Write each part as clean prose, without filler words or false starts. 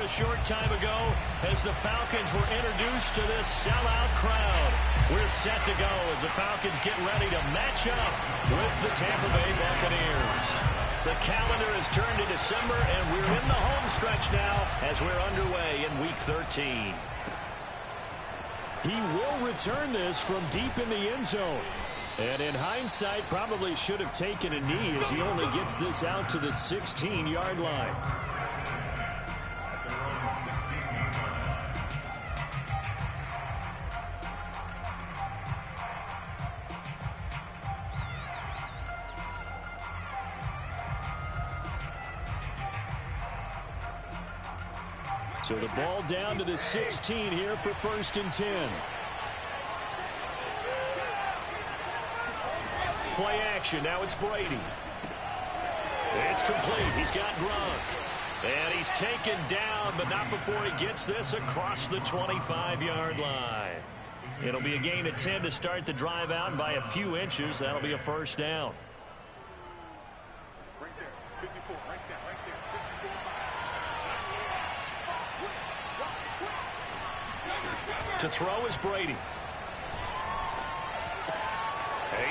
a short time ago as the Falcons were introduced to this sellout crowd. We're set to go as the Falcons get ready to match up with the Tampa Bay Buccaneers. The calendar has turned to December, and we're in the home stretch now as we're underway in Week 13. He will return this from deep in the end zone. And in hindsight, probably should have taken a knee as he only gets this out to the 16-yard line. So the ball down to the 16 here for 1st and 10. Play action. Now it's Brady. It's complete. He's got Gronk. And he's taken down, but not before he gets this across the 25-yard line. It'll be a gain of 10 to start the drive out by a few inches. That'll be a 1st down. Right there. 54. Right there. Right there. 54. To throw is Brady.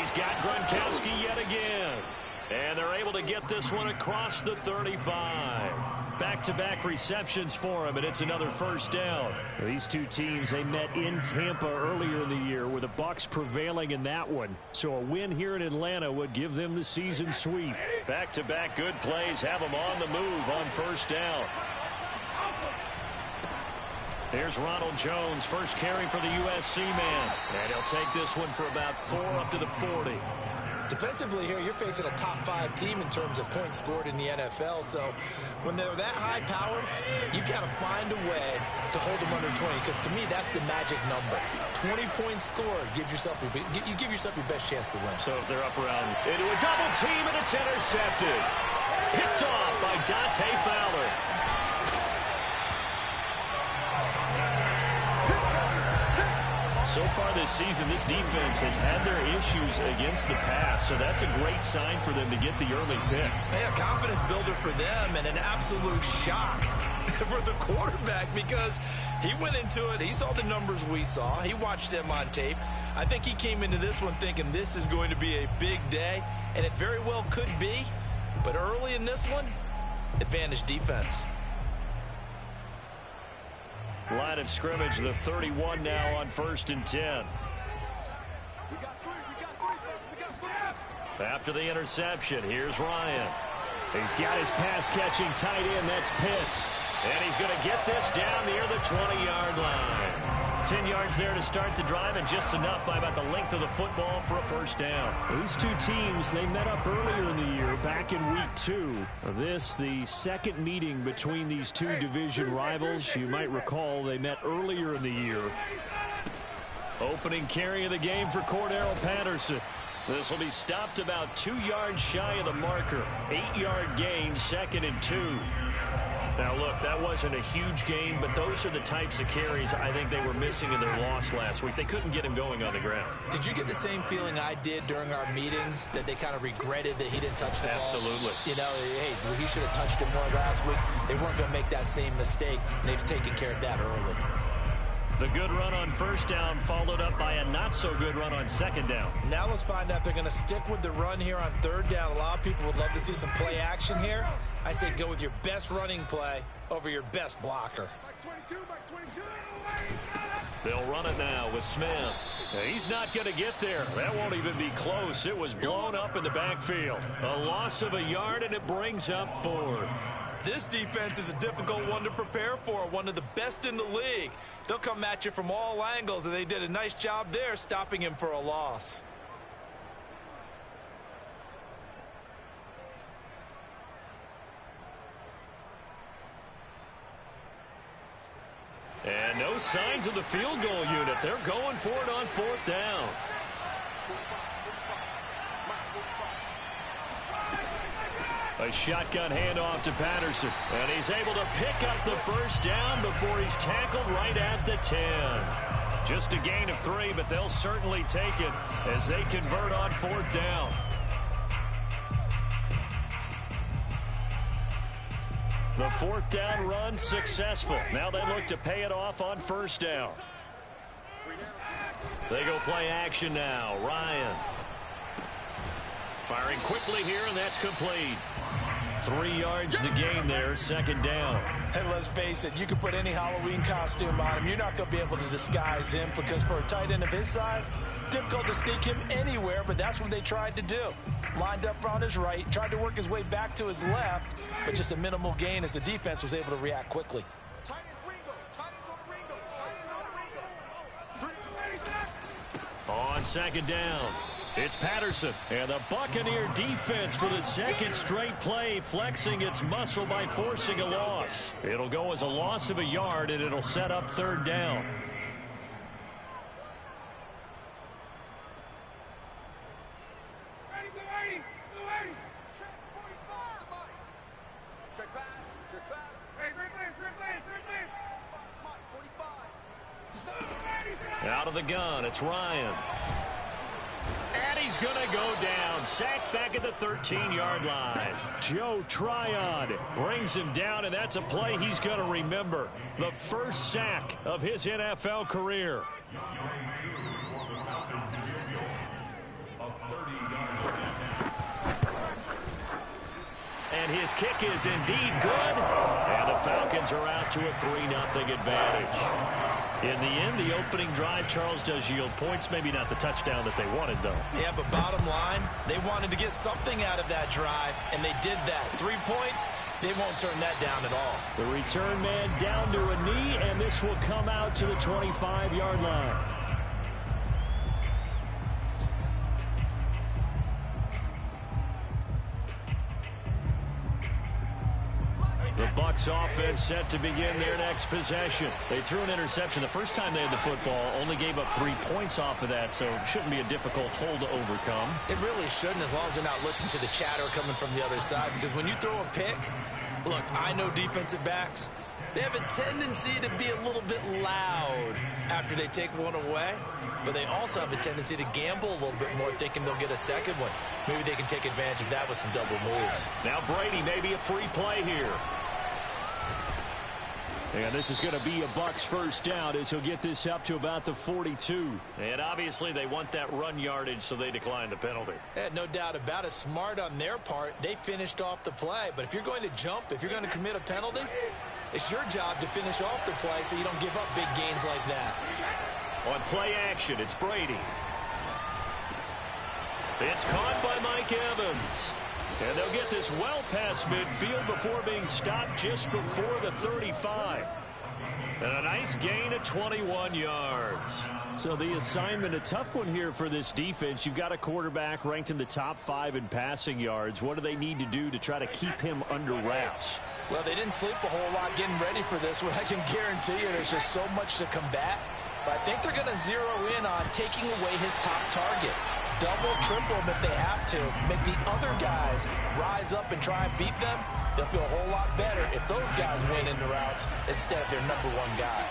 He's got Gronkowski yet again. And they're able to get this one across the 35. Back-to-back receptions for him, and it's another 1st down. These two teams, they met in Tampa earlier in the year with the Bucs prevailing in that one. So a win here in Atlanta would give them the season sweep. Back-to-back good plays have them on the move on 1st down. There's Ronald Jones, first carry for the USC man. And he'll take this one for about 4 up to the 40. Defensively here, you're facing a top 5 team in terms of points scored in the NFL. So when they're that high powered, you've got to find a way to hold them under 20. Because to me, that's the magic number. 20 points scored gives yourself you give yourself your best chance to win. So if they're up around into a double team and it's intercepted. Picked off by Dante Fowler. So far this season, this defense has had their issues against the pass, so that's a great sign for them to get the early pick. Yeah, confidence builder for them and an absolute shock for the quarterback because he went into it. He saw the numbers we saw. He watched them on tape. I think he came into this one thinking this is going to be a big day, and it very well could be. But early in this one, advantage defense. Line of scrimmage, the 31 now on 1st and 10. After the interception, here's Ryan. He's got his pass-catching tight end. That's Pitts. And he's going to get this down near the 20-yard line. 10 yards there to start the drive, and just enough by about the length of the football for a 1st down. These two teams, they met up earlier in the year, back in Week 2. This, the second meeting between these two division rivals. You might recall they met earlier in the year. Opening carry of the game for Cordero Patterson. This will be stopped about 2 yards shy of the marker. 8-yard gain, 2nd and 2. Now, look, that wasn't a huge gain, but those are the types of carries I think they were missing in their loss last week. They couldn't get him going on the ground. Did you get the same feeling I did during our meetings, that they kind of regretted that he didn't touch the ball? Absolutely. You know, hey, he should have touched it more last week. They weren't going to make that same mistake, and they've taken care of that early. The good run on 1st down followed up by a not-so-good run on 2nd down. Now let's find out if they're going to stick with the run here on 3rd down. A lot of people would love to see some play action here. I say go with your best running play over your best blocker. They'll run it now with Smith. He's not going to get there. That won't even be close. It was blown up in the backfield. A loss of a yard, and it brings up 4th. This defense is a difficult one to prepare for, one of the best in the league. They'll come at you from all angles, and they did a nice job there stopping him for a loss. And no signs of the field goal unit. They're going for it on 4th down. A shotgun handoff to Patterson. And he's able to pick up the 1st down before he's tackled right at the 10. Just a gain of 3, but they'll certainly take it as they convert on 4th down. The fourth down run successful. Now they look to pay it off on first down. They go play action now. Ryan. Firing quickly here, and that's complete. 3 yards the gain there, second down. And let's face it, you can put any Halloween costume on him. You're not going to be able to disguise him because for a tight end of his size, difficult to sneak him anywhere, but that's what they tried to do. Lined up on his right, tried to work his way back to his left, but just a minimal gain as the defense was able to react quickly. On second down, it's Patterson. And the Buccaneer defense for the second straight play, flexing its muscle by forcing a loss. It'll go as a loss of a yard, and it'll set up third down. Out of the gun, it's Ryan. And he's going to go down. Sacked back at the 13-yard line. Joe Tryon brings him down, and that's a play he's going to remember. The first sack of his NFL career. And his kick is indeed good. And the Falcons are out to a 3-0 advantage. In the end, the opening drive, Charles, does yield points. Maybe not the touchdown that they wanted, though. Yeah, but bottom line, they wanted to get something out of that drive, and they did that. 3 points, they won't turn that down at all. The return man down to a knee, and this will come out to the 25-yard line. The Bucs offense set to begin their next possession. They threw an interception the first time they had the football, only gave up 3 points off of that, so it shouldn't be a difficult hole to overcome. It really shouldn't, as long as they're not listening to the chatter coming from the other side, because when you throw a pick, look, I know defensive backs, they have a tendency to be a little bit loud after they take one away, but they also have a tendency to gamble a little bit more, thinking they'll get a second one. Maybe they can take advantage of that with some double moves. Now Brady, maybe a free play here. And this is going to be a Bucs first down as he'll get this up to about the 42. And obviously they want that run yardage, so they decline the penalty. Yeah, no doubt about it. Smart on their part. They finished off the play. But if you're going to jump, if you're going to commit a penalty, it's your job to finish off the play so you don't give up big gains like that. On play action, it's Brady. It's caught by Mike Evans. And they'll get this well past midfield before being stopped just before the 35. And a nice gain of 21 yards. So the assignment, a tough one here for this defense. You've got a quarterback ranked in the top 5 in passing yards. What do they need to do to try to keep him under wraps? Well, they didn't sleep a whole lot getting ready for this one. I can guarantee you there's just so much to combat. But I think they're going to zero in on taking away his top target. Double, triple them if they have to. Make the other guys rise up and try and beat them. They'll feel a whole lot better if those guys win in the routes instead of their number 1 guy.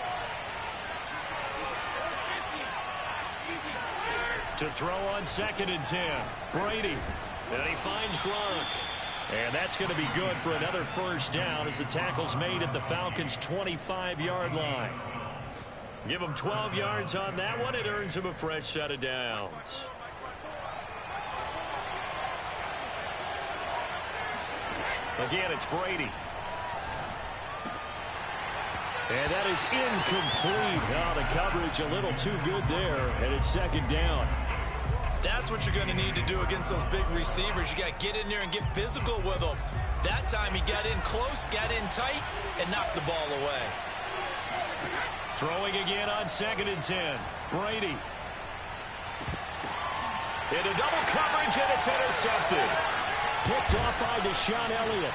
To throw on 2nd and 10. Brady. And he finds Gronk. And that's going to be good for another first down as the tackle's made at the Falcons' 25-yard line. Give him 12 yards on that one. It earns him a fresh set of downs. Again, it's Brady. And that is incomplete. Oh, the coverage a little too good there, and it's 2nd down. That's what you're going to need to do against those big receivers. You got to get in there and get physical with them. That time he got in close, got in tight, and knocked the ball away. Throwing again on 2nd and 10. Brady. Into double coverage, and it's intercepted. Picked off by Deshaun Elliott.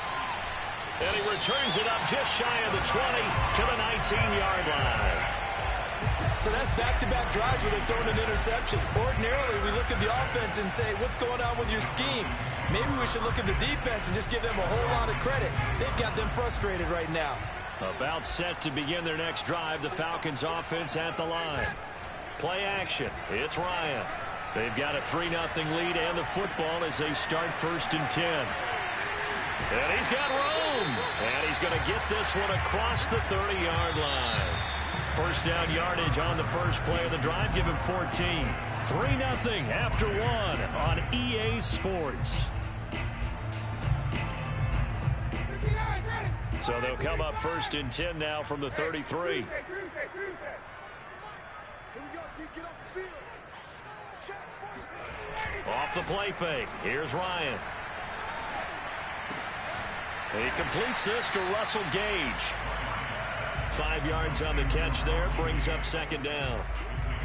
And he returns it up just shy of the 20 to the 19-yard line. So that's back-to-back drives where they've thrown an interception. Ordinarily, we look at the offense and say, what's going on with your scheme? Maybe we should look at the defense and just give them a whole lot of credit. They've got them frustrated right now. About set to begin their next drive, the Falcons offense at the line. Play action. It's Ryan. They've got a 3-0 lead and the football as they start 1st and 10. And he's got room. And he's going to get this one across the 30-yard line. First down yardage on the first play of the drive. Give him 14. 3-0 after one on EA Sports. So they'll come up 1st and 10 now from the 33. Off the play fake. Here's Ryan. He completes this to Russell Gage. 5 yards on the catch there. Brings up 2nd down.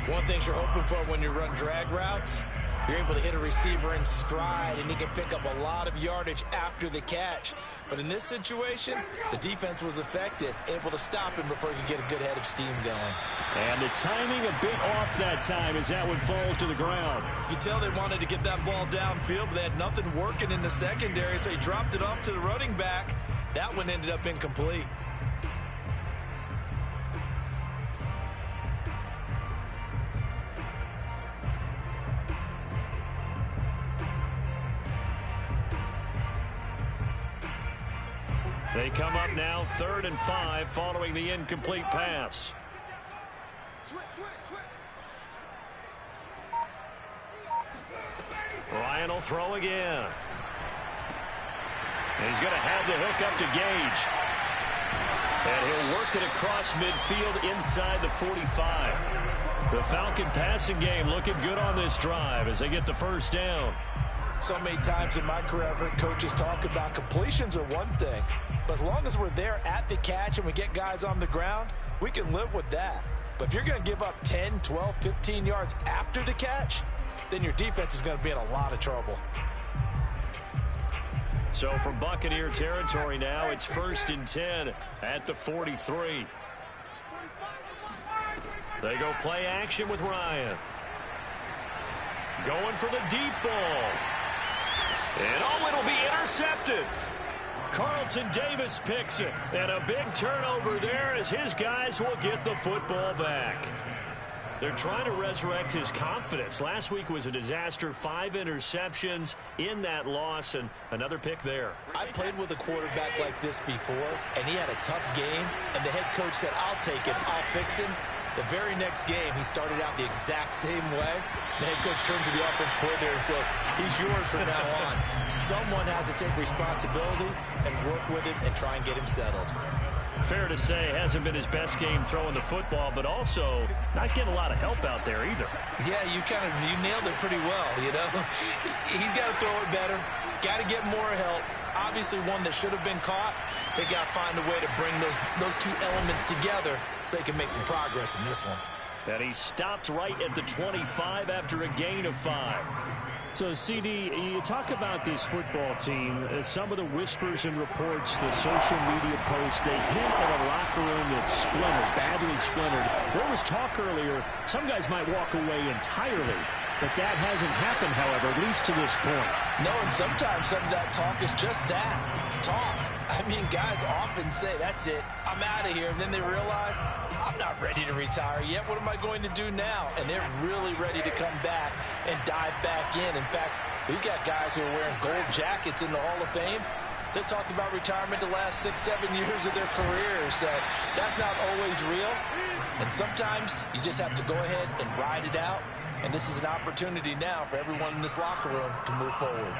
One thing you're hoping for when you run drag routes, you're able to hit a receiver in stride, and he can pick up a lot of yardage after the catch. But in this situation, the defense was effective, able to stop him before he could get a good head of steam going. And the timing a bit off that time as that one falls to the ground. You can tell they wanted to get that ball downfield, but they had nothing working in the secondary, so he dropped it off to the running back. That one ended up incomplete. They come up now 3rd and 5 following the incomplete pass. Ryan will throw again. And he's going to have the hook up to Gage. And he'll work it across midfield inside the 45. The Falcon passing game looking good on this drive as they get the first down. So many times in my career, I've heard coaches talk about completions are one thing. But as long as we're there at the catch and we get guys on the ground, we can live with that. But if you're going to give up 10, 12, 15 yards after the catch, then your defense is going to be in a lot of trouble. So from Buccaneer territory now, it's 1st and 10 at the 43. They go play action with Ryan. Going for the deep ball. And oh, it'll be intercepted. Carlton Davis picks it. And a big turnover there as his guys will get the football back. They're trying to resurrect his confidence. Last week was a disaster. 5 interceptions in that loss, and another pick there. I played with a quarterback like this before, and he had a tough game, and the head coach said, I'll take him, I'll fix him. The very next game, he started out the exact same way. The head coach turned to the offense coordinator and said, he's yours from now on. Someone has to take responsibility and work with him and try and get him settled. Fair to say, hasn't been his best game throwing the football, but also not getting a lot of help out there either. Yeah, you nailed it pretty well, you know. He's got to throw it better, got to get more help. Obviously one that should have been caught. They got to find a way to bring those two elements together so they can make some progress in this one. And he stopped right at the 25 after a gain of 5. So, CD, you talk about this football team, some of the whispers and reports, the social media posts, they hint at a locker room that's splintered, badly splintered. There was talk earlier, some guys might walk away entirely, but that hasn't happened, however, at least to this point. No, and sometimes some of that talk is just that, talk. I mean, guys often say, that's it, I'm out of here, and then they realize, I'm not ready to retire yet. What am I going to do now? And they're really ready to come back and dive back in. In fact, we've got guys who are wearing gold jackets in the Hall of Fame. They talked about retirement the last 6, 7 years of their careers. So that's not always real. And sometimes you just have to go ahead and ride it out. And this is an opportunity now for everyone in this locker room to move forward.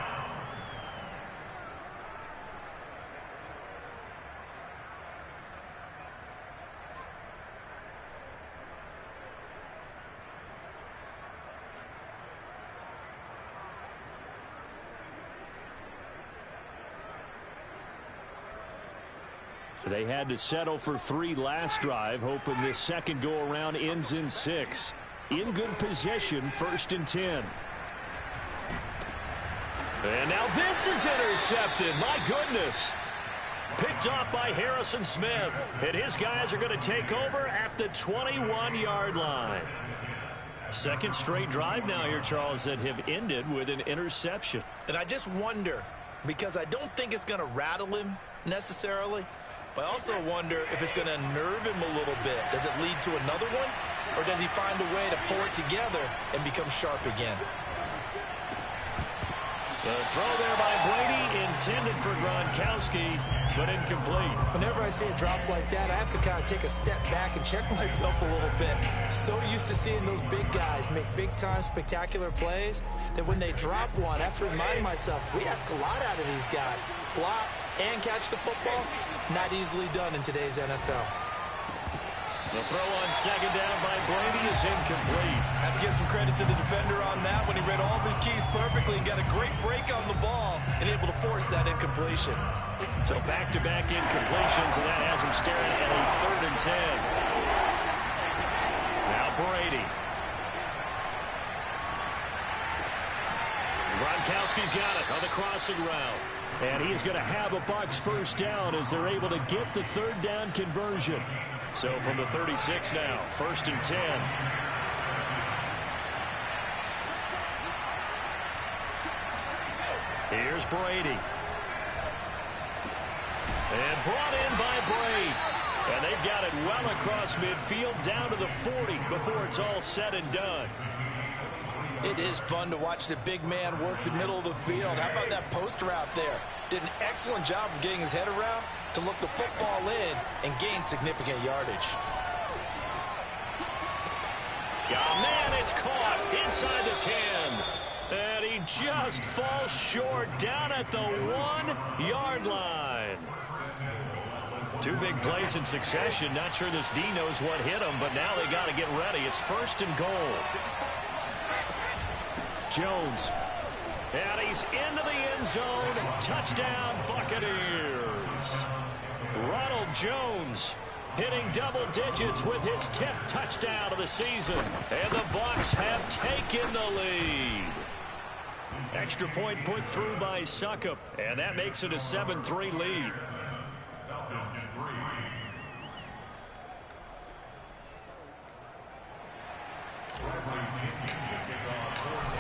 They had to settle for 3 last drive, hoping this second go-around ends in 6. In good position, 1st and 10. And now this is intercepted. My goodness. Picked off by Harrison Smith. And his guys are going to take over at the 21-yard line. Second straight drive now here, Charles, that have ended with an interception. And I just wonder, because I don't think it's going to rattle him necessarily, but I also wonder if it's going to nerve him a little bit. Does it lead to another one? Or does he find a way to pull it together and become sharp again? The throw there by Brady, intended for Gronkowski, but incomplete. Whenever I see a drop like that, I have to kind of take a step back and check myself a little bit. So used to seeing those big guys make big-time spectacular plays that when they drop one, I have to remind myself, we ask a lot out of these guys. Block and catch the football, not easily done in today's NFL. The throw on second down by Brady is incomplete. I have to give some credit to the defender on that when he read all of his keys perfectly and got a great break on the ball and able to force that incompletion. So back-to-back incompletions, and that has him staring at a 3rd and 10. Now Brady. Gronkowski's got it on the crossing route. And he's going to have a Bucs first down as they're able to get the 3rd down conversion. So from the 36 now, 1st and 10. Here's Brady. And brought in by Brady. And they've got it well across midfield down to the 40 before it's all said and done. It is fun to watch the big man work the middle of the field. How about that post route there? Did an excellent job of getting his head around to look the football in and gain significant yardage. Oh, man, it's caught inside the 10. And he just falls short down at the 1-yard line. 2 big plays in succession. Not sure this D knows what hit him, but now they got to get ready. It's 1st and goal. Jones. And he's into the end zone. Touchdown, Buccaneers. Ronald Jones hitting double digits with his 10th touchdown of the season. And the Bucs have taken the lead. Extra point put through by Succop. And that makes it a 7-3 lead.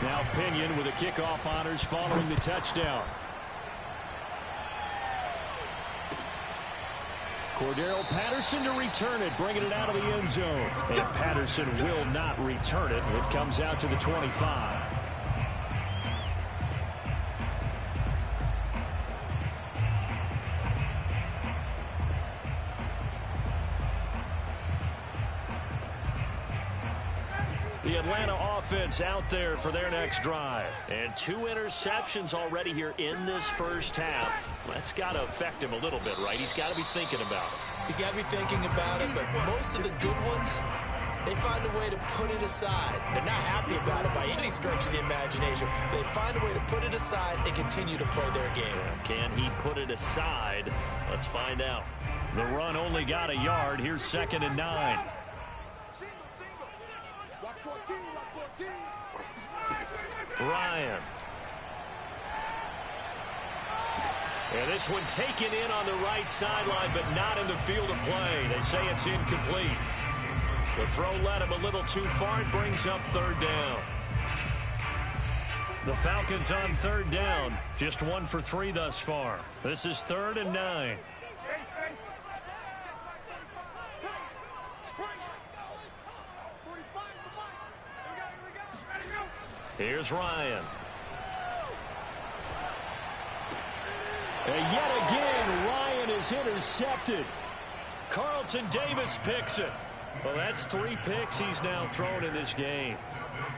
Now Pinion with the kickoff honors following the touchdown. Cordero Patterson to return it, bringing it out of the end zone. And Patterson will not return it. It comes out to the 25. The Atlanta offense out there for their next drive. And 2 interceptions already here in this first half. That's got to affect him a little bit, right? He's got to be thinking about it. He's got to be thinking about it, but most of the good ones, they find a way to put it aside. They're not happy about it by any stretch of the imagination. They find a way to put it aside and continue to play their game. Can he put it aside? Let's find out. The run only got a yard. Here's 2nd and 9. Ryan. And this one taken in on the right sideline, but not in the field of play. They say it's incomplete. The throw led him a little too far. It brings up 3rd down. The Falcons on 3rd down. Just 1 for 3 thus far. This is 3rd and 9. Here's Ryan. And yet again, Ryan is intercepted. Carlton Davis picks it. Well, that's 3 picks he's now thrown in this game.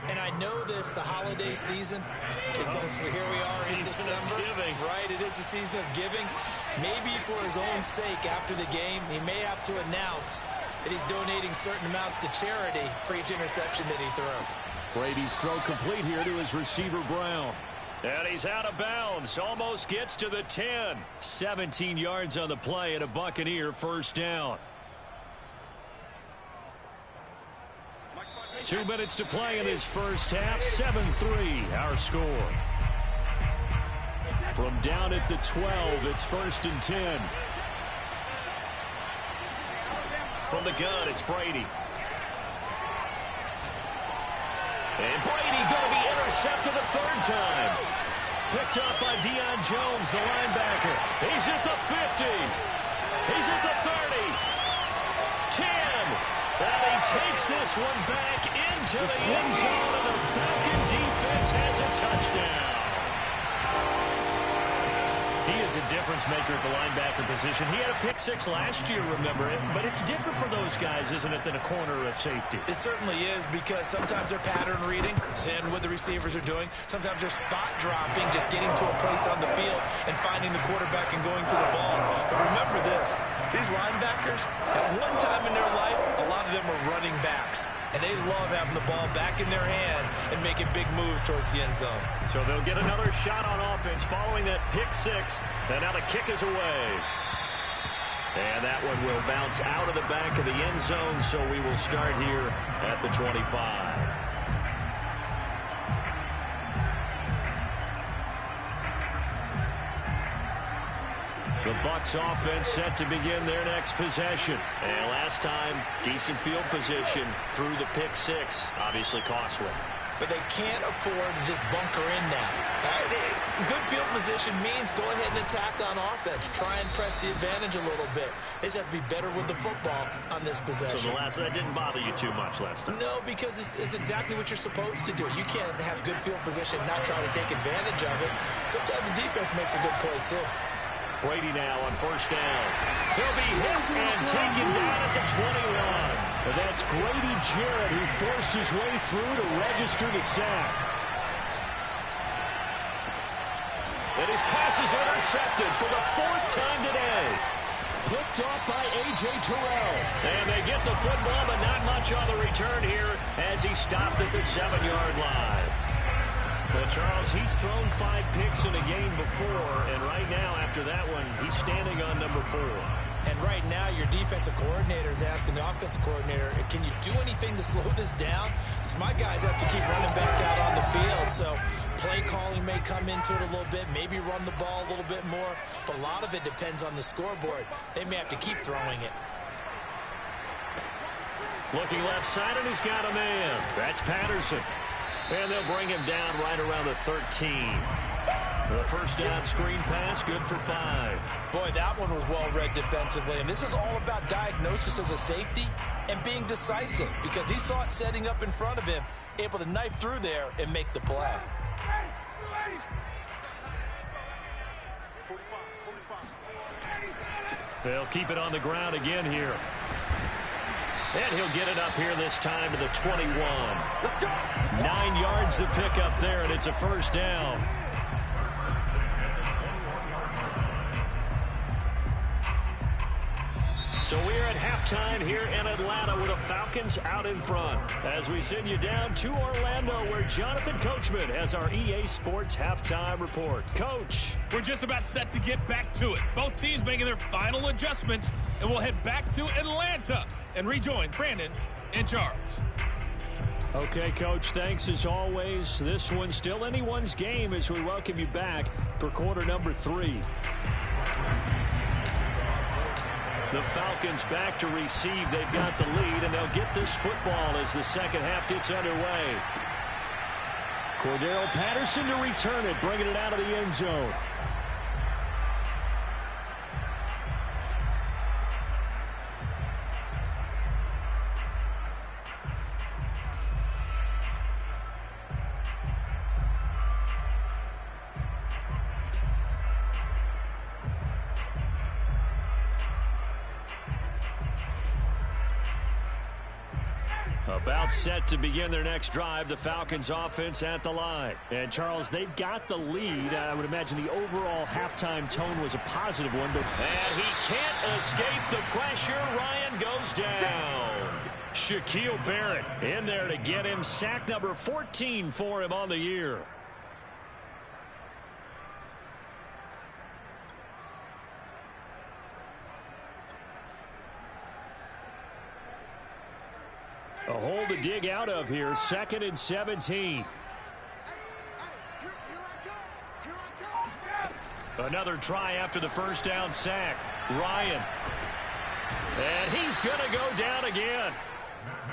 And I know this, the holiday season, because here we are in December. Right, it is the season of giving. Maybe for his own sake after the game, he may have to announce that he's donating certain amounts to charity for each interception that he threw. Brady's throw complete here to his receiver, Brown. And he's out of bounds. Almost gets to the 10. 17 yards on the play and a Buccaneer first down. 2 minutes to play in this first half. 7-3 our score. From down at the 12, it's 1st and 10. From the gun, it's Brady. And Brady going to be intercepted a 3rd time. Picked up by Deion Jones, the linebacker. He's at the 50. He's at the 30. 10. And he takes this one back into the end zone, and the Falcon defense has a touchdown. is a difference maker at the linebacker position. He had a pick six last year, remember it, but it's different for those guys, isn't it, than a corner or a safety? It certainly is, because sometimes they're pattern reading, seeing what the receivers are doing. Sometimes they're spot dropping, just getting to a place on the field and finding the quarterback and going to the ball. But remember this, these linebackers, at one time in their life, a lot of them are running backs. And they love having the ball back in their hands and making big moves towards the end zone. So they'll get another shot on offense following that pick six. And now the kick is away. And that one will bounce out of the back of the end zone, so we will start here at the 25. The Bucs offense set to begin their next possession. And last time, decent field position through the pick six. Obviously costly. But they can't afford to just bunker in now. Good field position means go ahead and attack on offense. Try and press the advantage a little bit. They just have to be better with the football on this possession. So that didn't bother you too much last time? No, because it's exactly what you're supposed to do. You can't have good field position and not try to take advantage of it. Sometimes the defense makes a good play, too. Brady now on first down. He'll be hit and taken down at the 21. And that's Grady Jarrett who forced his way through to register the sack. And his pass is intercepted for the fourth time today. Picked off by A.J. Terrell. And they get the football, but not much on the return here as he stopped at the 7-yard line. Well, Charles, he's thrown 5 picks in a game before, and right now, after that one, he's standing on number 4. And right now, your defensive coordinator is asking the offensive coordinator, can you do anything to slow this down? Because my guys have to keep running back out on the field, so play calling may come into it a little bit, maybe run the ball a little bit more, but a lot of it depends on the scoreboard. They may have to keep throwing it. Looking left side, and he's got a man. That's Patterson. And they'll bring him down right around the 13. The first down screen pass, good for 5. Boy, that one was well read defensively. And this is all about diagnosis as a safety and being decisive, because he saw it setting up in front of him, able to knife through there and make the play. They'll keep it on the ground again here. And he'll get it up here this time to the 21. 9 yards to pick up there, and it's a first down. So we're at halftime here in Atlanta with the Falcons out in front. As we send you down to Orlando, where Jonathan Coachman has our EA Sports halftime report. Coach. We're just about set to get back to it. Both teams making their final adjustments, and we'll head back to Atlanta and rejoin Brandon and Charles. Okay, Coach, thanks as always. This one's still anyone's game as we welcome you back for quarter number 3. The Falcons back to receive. They've got the lead, and they'll get this football as the second half gets underway. Cordero Patterson to return it, bringing it out of the end zone. About set to begin their next drive, the Falcons offense at the line. And Charles, they've got the lead. I would imagine the overall halftime tone was a positive one. But and he can't escape the pressure. Ryan goes down. Shaquille Barrett in there to get him. Sack number 14 for him on the year. A hole to dig out of here. 2nd and 17. Another try after the first down sack. Ryan. And he's going to go down again.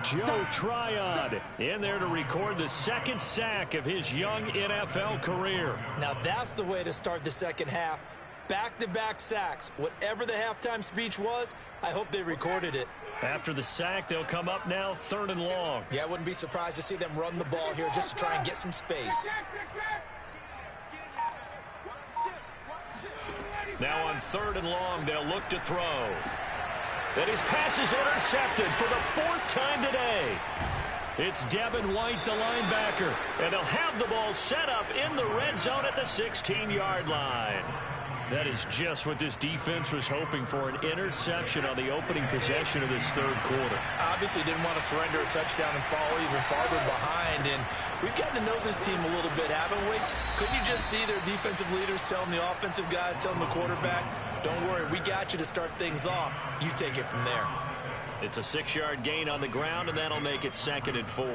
Joe Tryon in there to record the second sack of his young NFL career. Now that's the way to start the second half. Back-to-back sacks. Whatever the halftime speech was, I hope they recorded it. After the sack, they'll come up now 3rd and long. Yeah, I wouldn't be surprised to see them run the ball here just to try and get some space. Now on 3rd and long, they'll look to throw. And his pass is intercepted for the 4th time today. It's Devin White, the linebacker. And they'll have the ball set up in the red zone at the 16-yard line. That is just what this defense was hoping for, an interception on the opening possession of this 3rd quarter. Obviously didn't want to surrender a touchdown and fall even farther behind. And we've gotten to know this team a little bit, haven't we? Couldn't you just see their defensive leaders telling the offensive guys, telling the quarterback, don't worry, we got you to start things off. You take it from there. It's a 6-yard gain on the ground, and that'll make it 2nd and 4.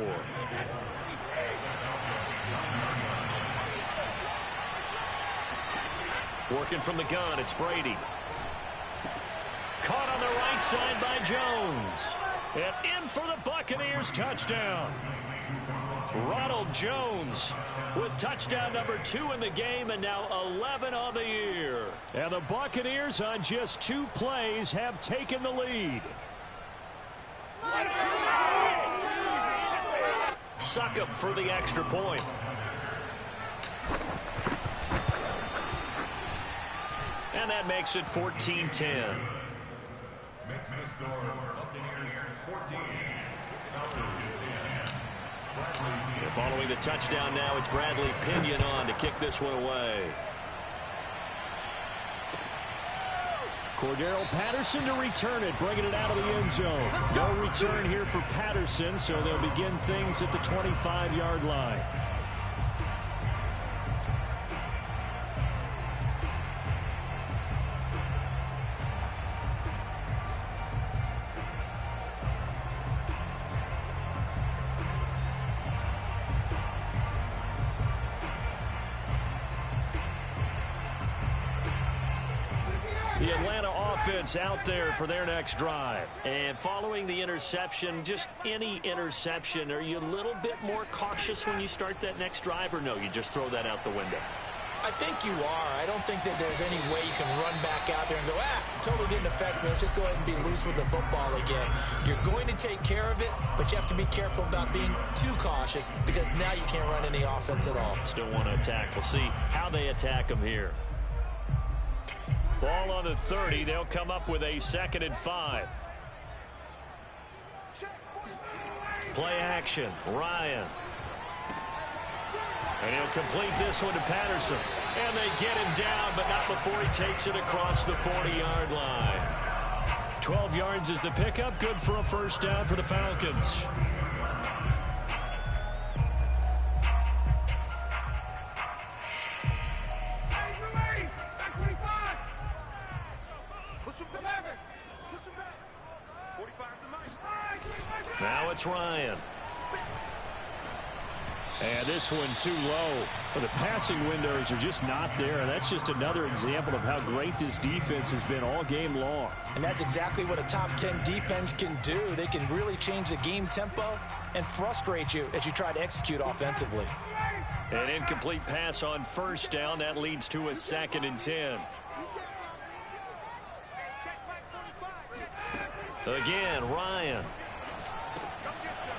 Working from the gun, it's Brady. Caught on the right side by Jones. And in for the Buccaneers touchdown. Ronald Jones with touchdown number 2 in the game and now 11 on the year. And the Buccaneers on just 2 plays have taken the lead. Succop for the extra point. And that makes it 14-10. Makes the score Buccaneers 14. Following the touchdown now, it's Bradley Pinion on to kick this one away. Cordero Patterson to return it, bringing it out of the end zone. No return here for Patterson, so they'll begin things at the 25-yard line. The Atlanta offense out there for their next drive. And following the interception, just any interception, are you a little bit more cautious when you start that next drive, or no, you just throw that out the window? I think you are. I don't think that there's any way you can run back out there and go, totally didn't affect me. Let's just go ahead and be loose with the football again. You're going to take care of it, but you have to be careful about being too cautious because now you can't run any offense at all. Still want to attack. We'll see how they attack them here. Ball on the 30. They'll come up with a 2nd and 5. Play action. Ryan. And he'll complete this one to Patterson. And they get him down, but not before he takes it across the 40-yard line. 12 yards is the pickup. Good for a first down for the Falcons. Now it's Ryan. And this one too low. Well, the passing windows are just not there. And that's just another example of how great this defense has been all game long. And that's exactly what a top 10 defense can do. They can really change the game tempo and frustrate you as you try to execute offensively. An incomplete pass on first down. That leads to a 2nd and 10. Again, Ryan.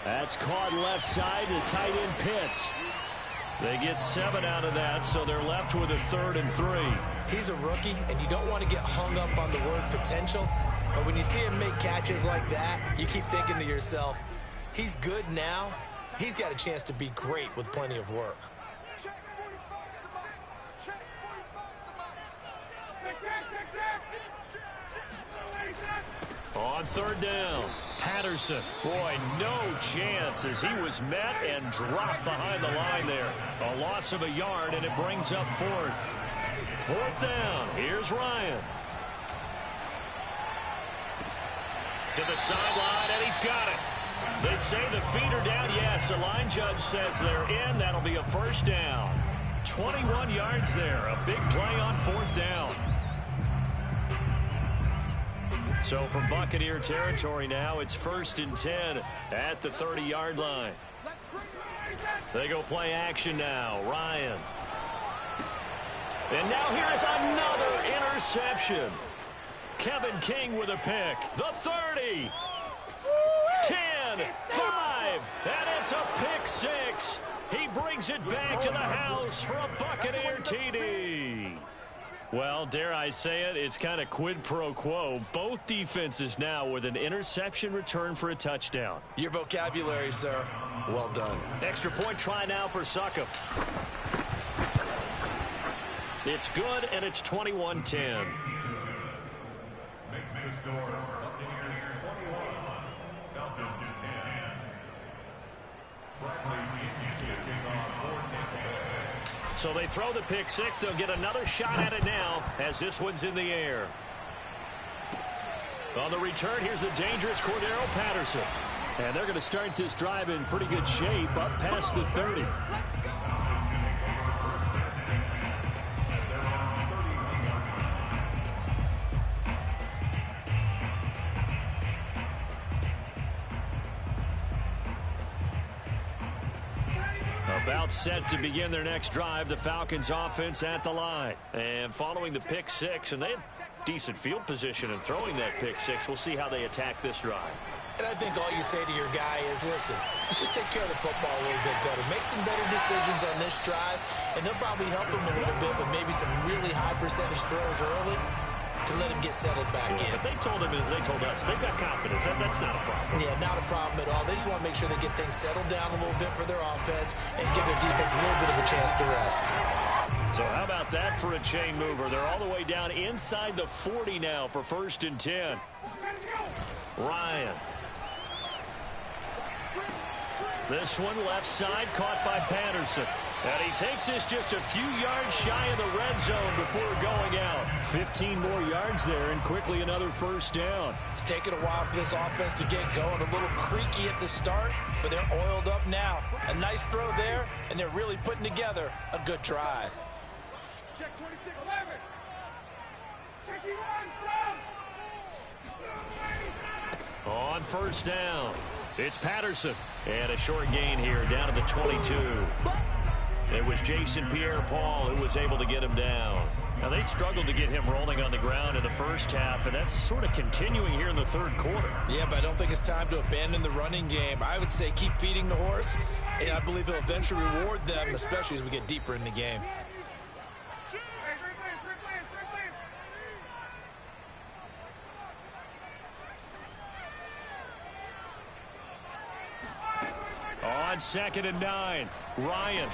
That's caught left side to tight end Pitts. They get 7 out of that, so they're left with a 3rd and 3. He's a rookie, and you don't want to get hung up on the word potential. But when you see him make catches like that, you keep thinking to yourself, he's good now. He's got a chance to be great with plenty of work. On 3rd down, Patterson. Boy, no chance as he was met and dropped behind the line there. A loss of a yard, and it brings up 4th. 4th down. Here's Ryan. To the sideline, and he's got it. They say the feet are down. Yes, the line judge says they're in. That'll be a first down. 21 yards there. A big play on 4th down. So from Buccaneer territory now, it's 1st and 10 at the 30-yard line. They go play action now. Ryan. And now here's another interception. Kevin King with a pick. The 30. 10, 5, and it's a pick 6. He brings it back to the house for a Buccaneer TD. Well, dare I say it, it's kind of quid pro quo. Both defenses now with an interception return for a touchdown. Your vocabulary, sir. Well done. Extra point try now for Succop. It's good, and it's 21-10. Makes the score. Buccaneers 21, Falcons 10. So they throw the pick six. They'll get another shot at it now as this one's in the air. On the return, here's the dangerous Cordero Patterson. And they're going to start this drive in pretty good shape up past the 30. About set to begin their next drive, the Falcons offense at the line. And following the pick six, and they had decent field position in throwing that pick six. We'll see how they attack this drive. And I think all you say to your guy is, listen, let's just take care of the football a little bit better. Make some better decisions on this drive, and they'll probably help him a little bit with maybe some really high percentage throws early to let him get settled back in. But they told us, they've got confidence. That's not a problem. Yeah, not a problem at all. They just want to make sure they get things settled down a little bit for their offense and give their defense a little bit of a chance to rest. So how about that for a chain mover? They're all the way down inside the 40 now for 1st and 10. Ryan. This one left side caught by Patterson. And he takes this just a few yards shy of the red zone before going out. 15 more yards there and quickly another 1st down. It's taken a while for this offense to get going. A little creaky at the start, but they're oiled up now. A nice throw there, and they're really putting together a good drive. Check 26-11. Check you on, On 1st down, it's Patterson. And a short gain here down to the 22. It was Jason Pierre-Paul who was able to get him down. Now, they struggled to get him rolling on the ground in the first half, and that's sort of continuing here in the 3rd quarter. Yeah, but I don't think it's time to abandon the running game. I would say keep feeding the horse, and I believe he'll eventually reward them, especially as we get deeper in the game. On 2nd and 9, Ryan.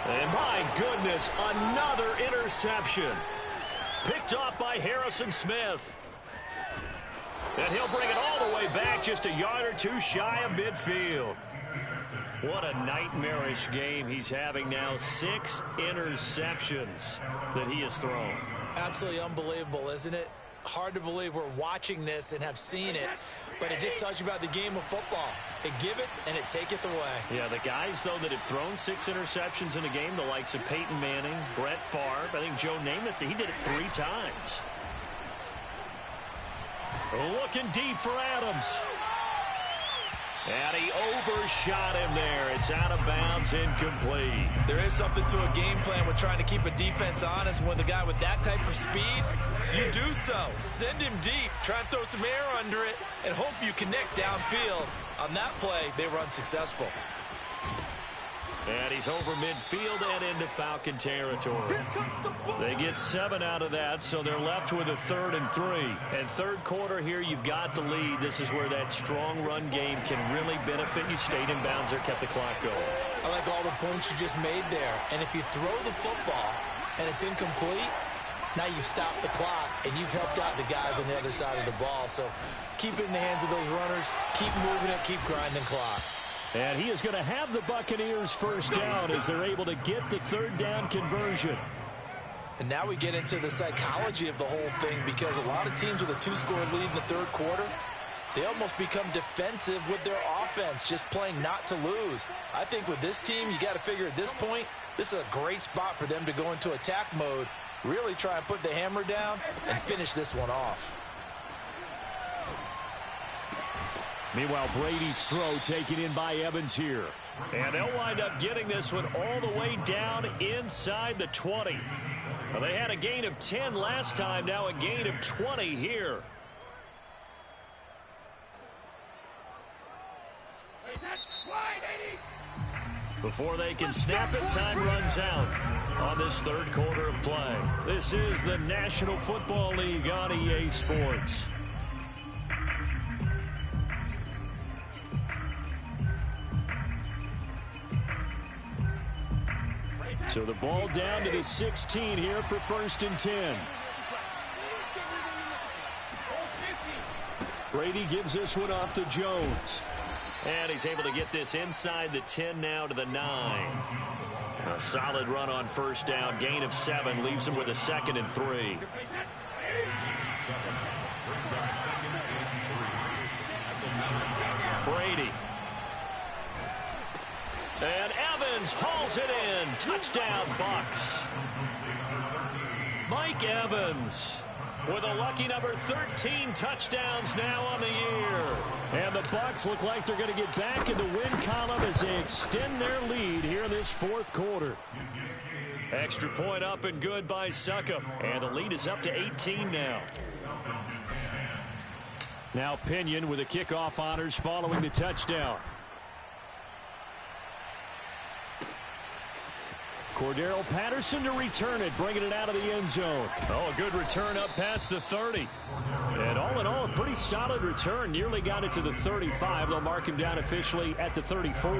And my goodness, another interception. Picked off by Harrison Smith. And he'll bring it all the way back just a yard or two shy of midfield. What a nightmarish game he's having now. 6 interceptions that he has thrown. Absolutely unbelievable, isn't it? Hard to believe we're watching this and have seen it, but it just tells you about the game of football. It giveth and it taketh away. Yeah, the guys, though, that have thrown 6 interceptions in a game, the likes of Peyton Manning, Brett Favre, I think Joe Namath, he did it 3 times. Looking deep for Adams. And he overshot him there. It's out of bounds, incomplete. There is something to a game plan with trying to keep a defense honest. With a guy with that type of speed, you do so. Send him deep. Try and throw some air under it and hope you connect downfield. On that play, they were unsuccessful. And he's over midfield and into Falcon territory. They get 7 out of that, so they're left with a 3rd and 3. And 3rd quarter here, you've got the lead. This is where that strong run game can really benefit you. Stayed in bounds there, kept the clock going. I like all the points you just made there. And if you throw the football and it's incomplete, now you stop the clock and you've helped out the guys on the other side of the ball. So keep it in the hands of those runners. Keep moving it. Keep grinding clock. And he is going to have the Buccaneers 1st down as they're able to get the 3rd down conversion. And now we get into the psychology of the whole thing, because a lot of teams with a 2-score lead in the 3rd quarter, they almost become defensive with their offense, just playing not to lose. I think with this team, you got to figure at this point, this is a great spot for them to go into attack mode, really try and put the hammer down and finish this one off. Meanwhile, Brady's throw taken in by Evans here. And they'll wind up getting this one all the way down inside the 20. Well, they had a gain of 10 last time, now a gain of 20 here. Before they can snap it, time runs out on this third quarter of play. This is the National Football League on EA Sports. So the ball down to the 16 here for 1st and 10. Brady gives this one off to Jones. And he's able to get this inside the 10 now to the 9. A solid run on 1st down. Gain of 7 leaves him with a 2nd and 3. Brady. And Evans hauls it in. Touchdown, Bucs. Mike Evans with a lucky number 13 touchdowns now on the year. And the Bucs look like they're going to get back in the win column as they extend their lead here in this 4th quarter. Extra point up and good by Succop. And the lead is up to 18 now. Now Pinion with the kickoff honors following the touchdown. Cordero Patterson to return it, bringing it out of the end zone. Oh, a good return up past the 30. And all in all, a pretty solid return. Nearly got it to the 35. They'll mark him down officially at the 34.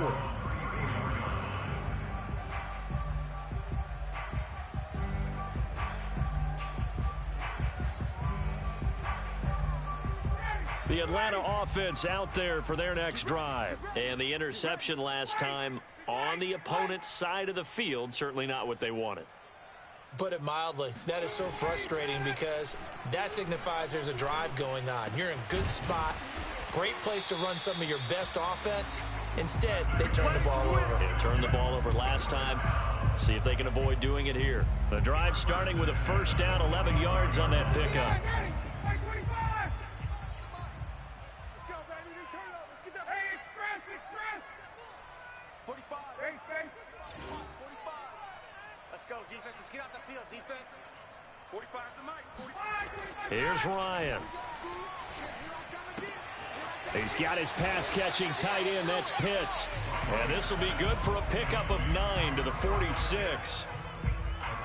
The Atlanta offense out there for their next drive. And the interception last time on the opponent's side of the field, certainly not what they wanted. Put it mildly, that is so frustrating because that signifies there's a drive going on. You're in a good spot, great place to run some of your best offense. Instead, they turn the ball over. They turned the ball over last time. See if they can avoid doing it here. The drive starting with a 1st down, 11 yards on that pickup. Defense, let's get out the field. Defense. 45 is the mic. 45. Here's Ryan. He's got his pass-catching tight end. That's Pitts. And this will be good for a pickup of 9 to the 46.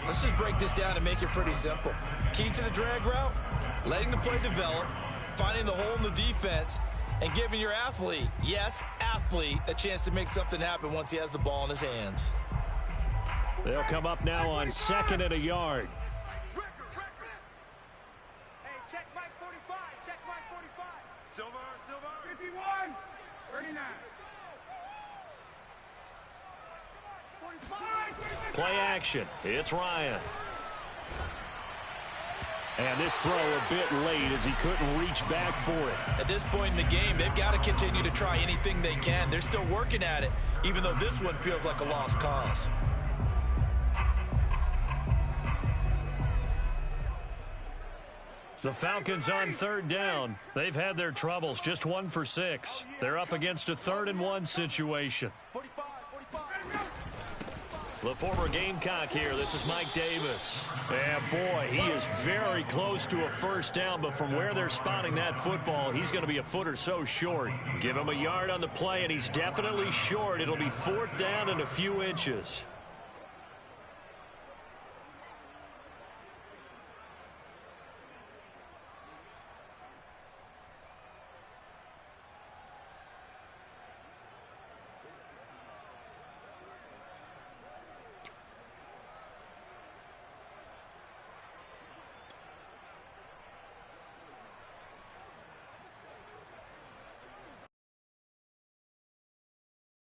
Let's just break this down and make it pretty simple. Key to the drag route, letting the play develop, finding the hole in the defense, and giving your athlete, yes, athlete, a chance to make something happen once he has the ball in his hands. They'll come up now on 2nd and a yard. Hey, check Mike 45. Check Mike 45. Silver. 51. 39. 45. Play action. It's Ryan. And this throw a bit late as he couldn't reach back for it. At this point in the game, they've got to continue to try anything they can. They're still working at it, even though this one feels like a lost cause. The Falcons on 3rd down. They've had their troubles, just 1 for 6. They're up against a 3rd and 1 situation. 45. The former Gamecock here. This is Mike Davis. And boy, he is very close to a 1st down, but from where they're spotting that football, he's going to be a foot or so short. Give him a yard on the play, and he's definitely short. It'll be 4th down and a few inches.